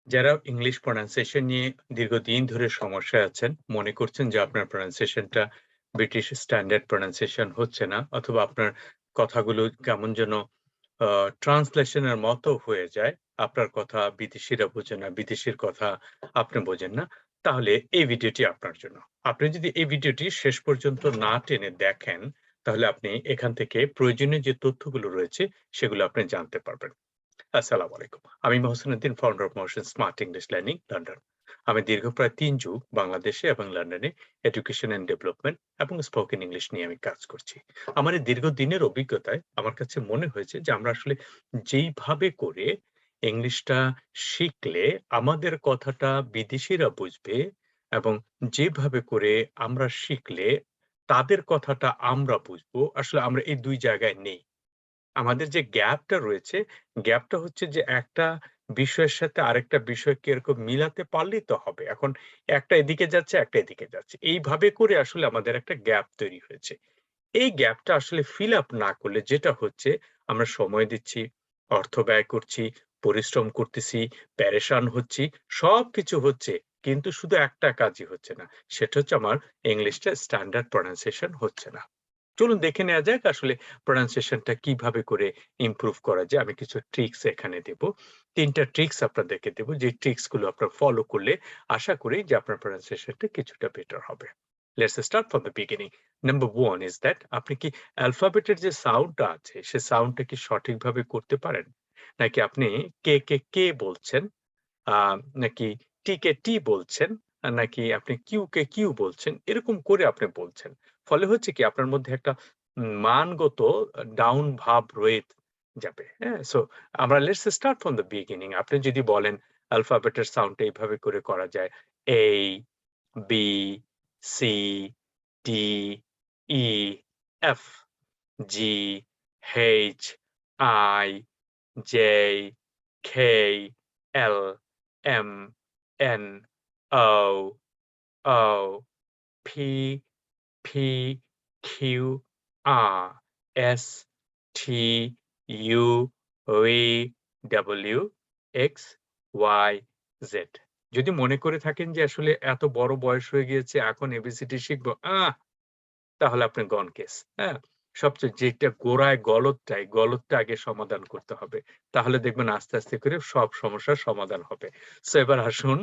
যারা English pronunciation নিয়ে দীর্ঘদিন ধরে সমস্যায় আছেন, মনে করছেন যে আপনার প্রনাউন্সিয়েশনটা ব্রিটিশ স্ট্যান্ডার্ড প্রনাউন্সিয়েশন হচ্ছে না, অথবা আপনার কথাগুলো কেমন যেন ট্রান্সলেশনের মতো হয়ে যায়। আপনার কথা বিদেশিরা বোঝে না, বিদেশির কথা আপনি বোঝেন না। তাহলে এই ভিডিওটি আপনার জন্য। আপনি যদি এই ভিডিওটি শেষ পর্যন্ত না টেনে দেখেন, তাহলে আপনি এখান থেকে প্রয়োজনীয় যে তথ্যগুলো রয়েছে, সেগুলো আপনি জানতে পারবেন। আসসালামু আলাইকুম। আমি Mohsin Uddin, founder of Mohsin smart English learning, London. আমি দীর্ঘ প্রায় ৩ যুগ বাংলাদেশে এবং লন্ডনে এডুকেশন অ্যান্ড ডেভেলপমেন্ট এবং স্পোকেন ইংলিশ নিয়ে আমি কাজ করছি। আমার এই দীর্ঘদিনের অভিজ্ঞতায় আমার কাছে মনে হয়েছে যে আমরা আসলে যেইভাবে করে ইংলিশটা শিখলে আমাদের কথাটা বিদেশিরা বুঝবে, এবং যেভাবে করে আমরা শিখলে তাদের কথাটা আমরা বুঝবো, আসলে আমরা এই ২ জায়গায় নেই। আমাদের যে গ্যাপটা রয়েছে, গ্যাপটা হচ্ছে যে একটা বিষয়ের সাথে আরেকটা বিষয়কে এরকম মিলাতে পারলেই তো হবে। এখন একটা এদিকে যাচ্ছে, একটা এদিকে যাচ্ছে। এইভাবে করে আসলে আমাদের একটা গ্যাপ তৈরি হয়েছে। এই গ্যাপটা আসলে ফিল আপ না করলে যেটা হচ্ছে, আমরা সময় দিচ্ছি, অর্থ ব্যয় করছি, পরিশ্রম করতেছি, প্যারেশান হচ্ছি, সবকিছু হচ্ছে। কিন্তু শুধু একটা কাজই হচ্ছে না। সেটা হচ্ছে আমার ইংলিশটা স্ট্যান্ডার্ড প্রনাউন্সিয়েশন হচ্ছে না। চলুন দেখে নেওয়া যাক আসলে প্রনাউন্সিয়েশনটা কিভাবে করে ইমপ্রুভ করা যায়। আমি কিছু ট্রিকস এখানে দেব। ৩ টা ট্রিকস আপনাদেরকে দেব। যে ট্রিকস গুলো আপনারা ফলো করলে আশা করি যে আপনার প্রনাউন্সিয়েশনটা কিছুটা বেটার হবে। Let's start from the beginning. Number 1 is that আপনি কি অ্যালফাবেটের যে সাউন্ডটা আছে, সে সাউন্ডটা কি সঠিকভাবে করতে পারেন? নাকি আপনি কে বলছেন, আ নাকি টি কে টি বলছেন, নাকি আপনি কিউ কে কিউ বলছেন, এরকম করে আপনি বলছেন। ফলে হচ্ছে কি আপনার মধ্যে একটা মানগত ডাউন ভাব রয়ে যাবে। হ্যাঁ? সো আমরা let's start from the beginning. আপনি যদি বলেন অ্যালফাবেটের সাউন্ডটা এইভাবে করে করা যায়। A, B, C, D, E, F, G, H, I, J, K, L, M, N, O, O, P, P, Q, R, S, T, U, V, W, X, Y, Z। যদি মনে করে থাকেন যে আসলে এত বড় বয়স হয়ে গিয়েছে, এখন এবিসিডি শিখব, তাহলে আপনি গন কেস। হ্যাঁ? সবচেয়ে যেটা গোড়ায় গলদটা, এই গলদটা আগে সমাধান করতে হবে। তাহলে দেখবেন আস্তে, আস্তে করে সব সমস্যার সমাধান হবে। সো এবার আসুন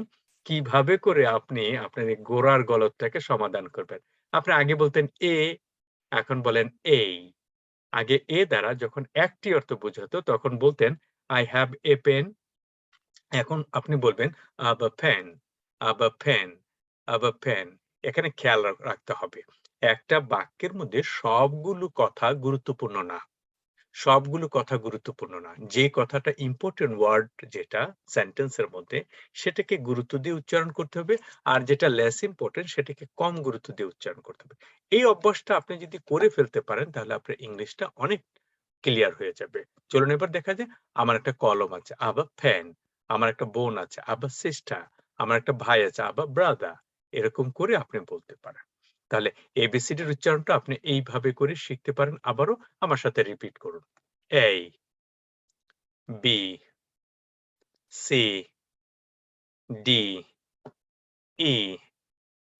কিভাবে করে আপনি আপনার এই গোড়ার গলদটাকে সমাধান করবেন। আপনি আগে বলতেন এখন বলেন এই। আগে দ্বারা যখন একটি অর্থ বোঝাতো তখন বলতেন I have a pen। এখন আপনি বলবেন আব আ ফ্যান, আব আ ফ্যান, আব আ ফ্যান। এখানে খেয়াল রাখতে হবে। একটা বাক্যের মধ্যে সবগুলো কথা গুরুত্বপূর্ণ না। সবগুলো কথা গুরুত্বপূর্ণ না। যে কথাটা ইম্পোর্টেন্ট ওয়ার্ড, যেটা সেন্টেন্স এর মধ্যে, সেটাকে গুরুত্ব দিয়ে উচ্চারণ করতে হবে। আর যেটা লেস ইম্পোর্টেন্ট সেটাকে কম গুরুত্ব দিয়ে উচ্চারণ করতে হবে। এই অভ্যাসটা আপনি যদি করে ফেলতে পারেন, তাহলে আপনার ইংলিশটা অনেক ক্লিয়ার হয়ে যাবে। চলুন এবার দেখা যায়, আমার একটা কলম আছে, আবার ফ্যান। আমার একটা বোন আছে, আবার সিস্টার। আমার একটা ভাই আছে, আবার ব্রাদার। এরকম করে আপনি বলতে পারেন। তাহলে এবিসিডির উচ্চারণটা আপনি এইভাবে করে শিখতে পারেন। আবারও আমার সাথে রিপিট করুন। A, B, C, D, E,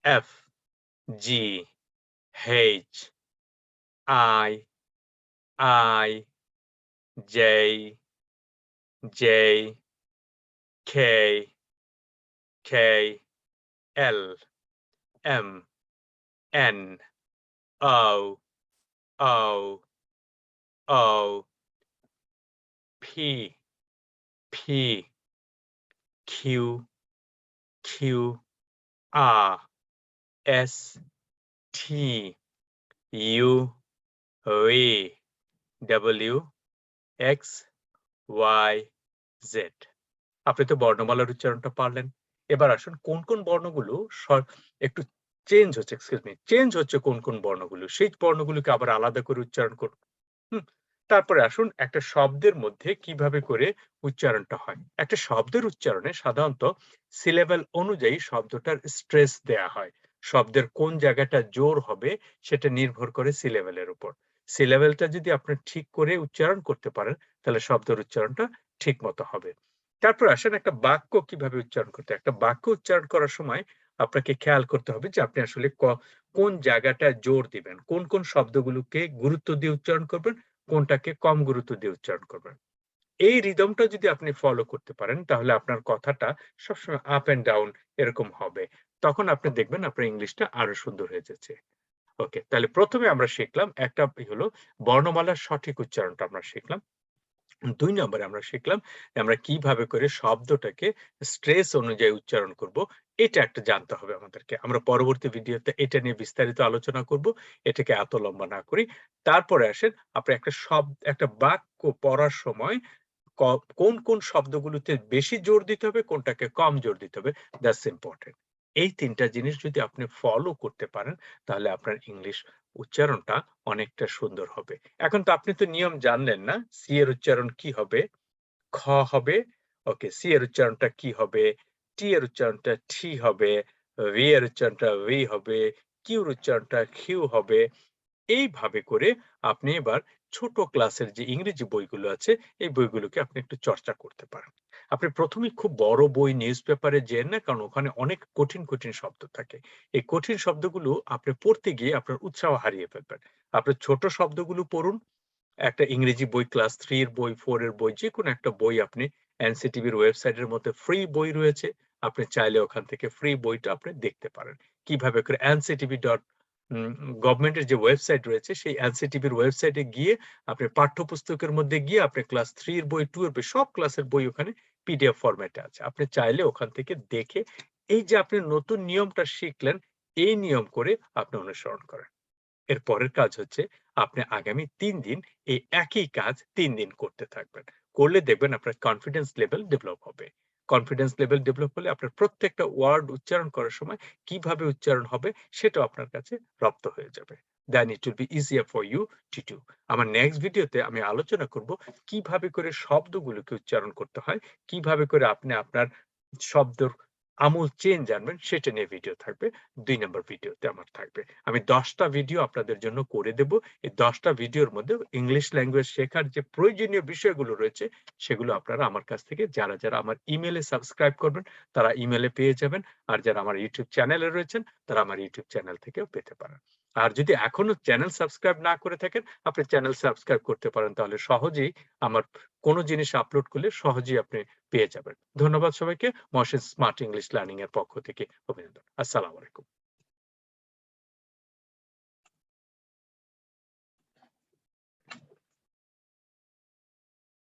F, G, H, I, J, J, K, K, L, M, N, O, O, O, P, P, Q, Q, R, S, T, U, V, W, X, Y, Z। আপনি তো বর্ণমালার উচ্চারণটা পারলেন। এবার আসুন কোন বর্ণগুলো একটু change হচ্ছে কোন বর্ণগুলো, সেই বর্ণগুলোকে আবার আলাদা করে উচ্চারণ করুন। হুম? তারপরে আসুন একটা শব্দের মধ্যে কিভাবে করে উচ্চারণটা হয়। একটা শব্দের উচ্চারণে সাধারণত সিলেবেল অনুযায়ী শব্দটার স্ট্রেস দেয়া হয়। শব্দের কোন জায়গাটা জোর হবে সেটা নির্ভর করে সিলেবেলের উপর। সিলেবেলটা যদি আপনি ঠিক করে উচ্চারণ করতে পারেন, তাহলে শব্দের উচ্চারণটা ঠিক মতো হবে। তারপর আসেন একটা বাক্য কিভাবে উচ্চারণ করতে হয়। একটা বাক্য উচ্চারণ করার সময় আপনাকে খেয়াল করতে হবে যে আপনি আসলে কোন জায়গাটায় জোর দিবেন। কোন শব্দগুলোকে গুরুত্ব দিয়ে উচ্চারণ করবেন, কোনটাকে কম গুরুত্ব দিয়ে উচ্চারণ করবেন। এই রিদমটা যদি আপনি ফলো করতে পারেন তাহলে আপনার কথাটা সবসময় আপ অ্যান্ড ডাউন এরকম হবে। তখন আপনি দেখবেন আপনার ইংলিশটা আরো সুন্দর হয়ে যাচ্ছে। ওকে, তাহলে ১ম এ আমরা শিখলাম একটা হলো বর্ণমালার সঠিক উচ্চারণটা আমরা শিখলাম। ২ নম্বরে আমরা শিখলাম যে আমরা কিভাবে করে শব্দটাকে স্ট্রেস অনুযায়ী উচ্চারণ করব। এটা একটা জানতে হবে আমাদেরকে। আমরা পরবর্তী ভিডিওতে এটা নিয়ে বিস্তারিত আলোচনা করব। এটাকে এত লম্বা না করি। তারপরে আসেন আপনি একটা বাক্য পড়ার সময় ক কোন শব্দগুলোতে বেশি জোর দিতে হবে, কোনটাকে কম জোর দিতে হবে, দ্যাটস ইম্পোর্টেন্ট। এই ৩ টা জিনিস যদি আপনি ফলো করতে পারেন, তাহলে আপনার ইংলিশ উচ্চারণটা অনেকটা সুন্দর হবে। এখন তো আপনি তো নিয়ম জানলেন না? সি এর উচ্চারণ কি হবে? খ হবে। ওকে, সি এর উচ্চারণটা কি হবে? টি এর উচ্চারণটা ঠি হবে। ভি এর উচ্চারণটা ভি হবে। কিউ এর উচ্চারণটা কিউ হবে। এইভাবে করে আপনি এবার ছোট ক্লাসের যে ইংরেজি বইগুলো আছে, এই বইগুলোকে আপনি একটু চর্চা করতে পারেন। আপনি ১ম এই খুব বড় বই নিউজ পেপারে যেয়েন না, কারণ ওখানে অনেক কঠিন শব্দ থাকে। এই কঠিন শব্দগুলো আপনি পড়তে গিয়ে আপনার উৎসাহ হারিয়ে ফেলবেন। আপনি ছোট শব্দগুলো পড়ুন। একটা ইংরেজি বই ক্লাস ৩ এর বই, ৪ এর বই যেকোনো একটা বই আপনি এনসিটিভির ওয়েবসাইটের মধ্যে ফ্রি বই রয়েছে। আপনি চাইলে ওখান থেকে ফ্রি বইটা আপনি দেখতে পারেন। কিভাবে করে এনসিটিভি ডট গভর্নমেন্টের যে ওয়েবসাইট রয়েছে সেই এনসিটিভির ওয়েবসাইটে গিয়ে আপনি পাঠ্যপুস্তকের মধ্যে গিয়ে আপনি ক্লাস 3 এর বই, 2 এর বই সব ক্লাসের বই ওখানে পিডিএফ ফরম্যাটে আছে। আপনি চাইলে ওখান থেকে দেখে এই যে আপনি নতুন নিয়মটা শিখলেন, এই নিয়ম করে আপনি অনুসরণ করেন। এর পরের কাজ হচ্ছে আপনি আগামী ৩ দিন এই একই কাজ ৩ দিন করতে থাকবেন। করলে দেখবেন আপনার কনফিডেন্স লেভেল ডেভেলপ হবে। কনফিডেন্স লেভেল ডেভেলপ হলে আপনার প্রত্যেকটা ওয়ার্ড উচ্চারণ করার সময় কিভাবে উচ্চারণ হবে সেটাও আপনার কাছে রপ্ত হয়ে যাবে। Then it will be easier for you to do. আমার নেক্সট ভিডিওতে আমি আলোচনা করব কিভাবে করে শব্দগুলোকে উচ্চারণ করতে হয়, কিভাবে করে আপনি আপনার শব্দর আমূল চেঞ্জ আনবেন সেটা নিয়ে ভিডিও থাকবে। ২ নম্বর ভিডিওতে আমার থাকবে। আমি ১০ টা ভিডিও আপনাদের জন্য করে দেব। এই ১০ টা ভিডিওর মধ্যে ইংলিশ ল্যাঙ্গুয়েজ শেখার যে প্রয়োজনীয় বিষয়গুলো রয়েছে, সেগুলো আপনারা আমার কাছ থেকে যারা আমার ইমেইলে সাবস্ক্রাইব করবেন, তারা ইমেইলে পেয়ে যাবেন। আর যারা আমার ইউটিউব চ্যানেলে রয়েছেন, তারা আমার ইউটিউব চ্যানেল থেকেও পেতে পারেন। আর যদি এখনো চ্যানেল সাবস্ক্রাইব না করে থাকেন, আপনি চ্যানেল সাবস্ক্রাইব করতে পারেন। তাহলে সহজেই আমার কোন জিনিস আপলোড করলে সহজেই আপনি পেয়ে যাবেন। ধন্যবাদ সবাইকে। মহসিন স্মার্ট ইংলিশ লার্নিং এর পক্ষ থেকে অভিনন্দন। আসসালামু আলাইকুম।